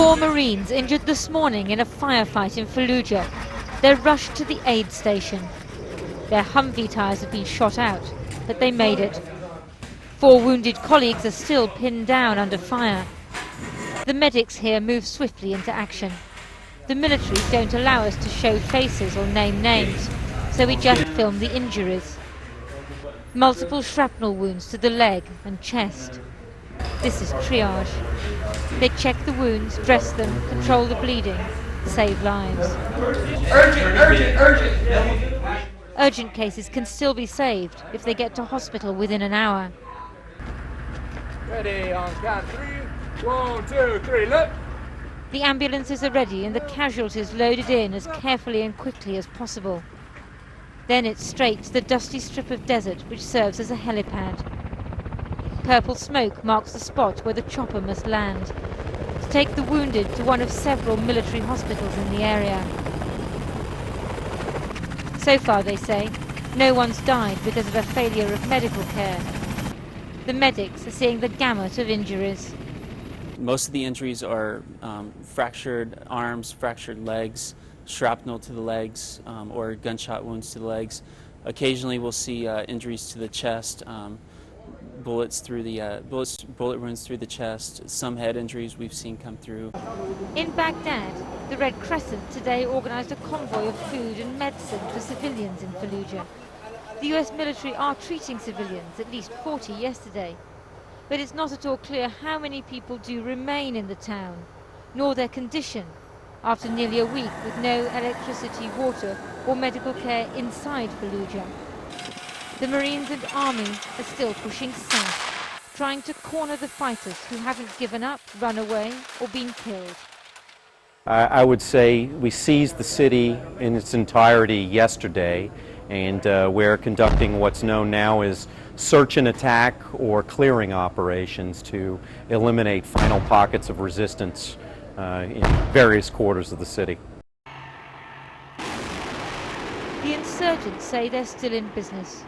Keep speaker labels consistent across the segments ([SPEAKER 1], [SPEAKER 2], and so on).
[SPEAKER 1] 4 Marines injured this morning in a firefight in Fallujah. They're rushed to the aid station. Their Humvee tyres have been shot out, but they made it. 4 wounded colleagues are still pinned down under fire. The medics here move swiftly into action. The military don't allow us to show faces or name names, so we just film the injuries. Multiple shrapnel wounds to the leg and chest. This is triage. They check the wounds, dress them, control the bleeding, save lives. Urgent! Urgent cases can still be saved if they get to hospital within an hour.
[SPEAKER 2] Ready on count 3. 1, 2, 3, look!
[SPEAKER 1] The ambulances are ready and the casualties loaded in as carefully and quickly as possible. Then it's straight to the dusty strip of desert which serves as a helipad. Purple smoke marks the spot where the chopper must land, to take the wounded to one of several military hospitals in the area. So far, they say, no one's died because of a failure of medical care. The medics are seeing the gamut of injuries.
[SPEAKER 3] Most of the injuries are fractured arms, fractured legs, shrapnel to the legs, or gunshot wounds to the legs. Occasionally we'll see injuries to the chest, bullet wounds through the chest, some head injuries we've seen come through.
[SPEAKER 1] In Baghdad, the Red Crescent today organised a convoy of food and medicine for civilians in Fallujah. The US military are treating civilians, at least 40 yesterday. But it's not at all clear how many people do remain in the town, nor their condition, after nearly a week with no electricity, water or medical care inside Fallujah. The Marines and Army are still pushing south, trying to corner the fighters who haven't given up, run away or been killed.
[SPEAKER 4] I would say we seized the city in its entirety yesterday, and we're conducting what's known now as search and attack or clearing operations to eliminate final pockets of resistance in various quarters of the city.
[SPEAKER 1] The insurgents say they're still in business.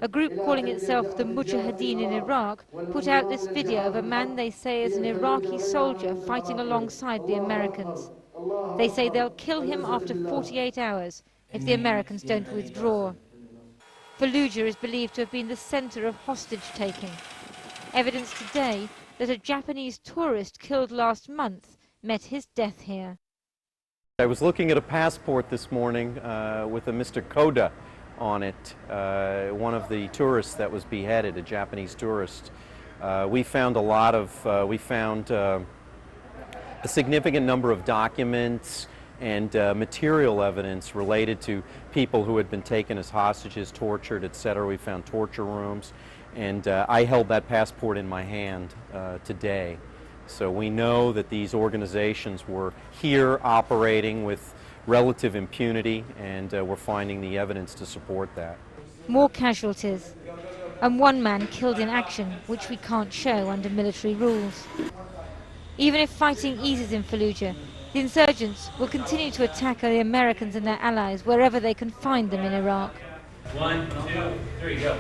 [SPEAKER 1] A group calling itself the Mujahideen in Iraq put out this video of a man they say is an Iraqi soldier fighting alongside the Americans. They say they'll kill him after 48 hours if the Americans don't withdraw. Fallujah is believed to have been the center of hostage-taking. Evidence today that a Japanese tourist killed last month met his death here.
[SPEAKER 4] I was looking at a passport this morning with a Mr. Koda on it, one of the tourists that was beheaded, a Japanese tourist. We found a significant number of documents and material evidence related to people who had been taken as hostages, tortured, etc. We found torture rooms, and I held that passport in my hand today. So we know that these organizations were here operating with relative impunity, and we're finding the evidence to support that.
[SPEAKER 1] More casualties, and one man killed in action, which we can't show under military rules. Even if fighting eases in Fallujah, the insurgents will continue to attack the Americans and their allies wherever they can find them in Iraq.
[SPEAKER 5] 1, 2, 3, go.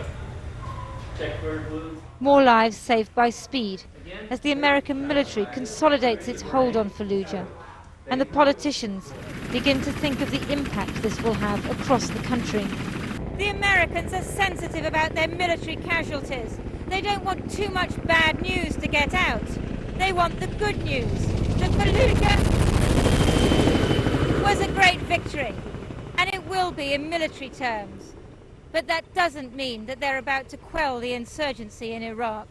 [SPEAKER 5] Check bird blue.
[SPEAKER 1] More lives saved by speed, as the American military consolidates its hold on Fallujah, and the politicians begin to think of the impact this will have across the country. The Americans are sensitive about their military casualties. They don't want too much bad news to get out. They want the good news. The Fallujah was a great victory, and it will be in military terms. But that doesn't mean that they're about to quell the insurgency in Iraq.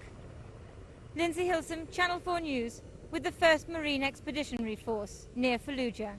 [SPEAKER 1] Lindsay Hilsum, Channel 4 News, with the 1st Marine Expeditionary Force near Fallujah.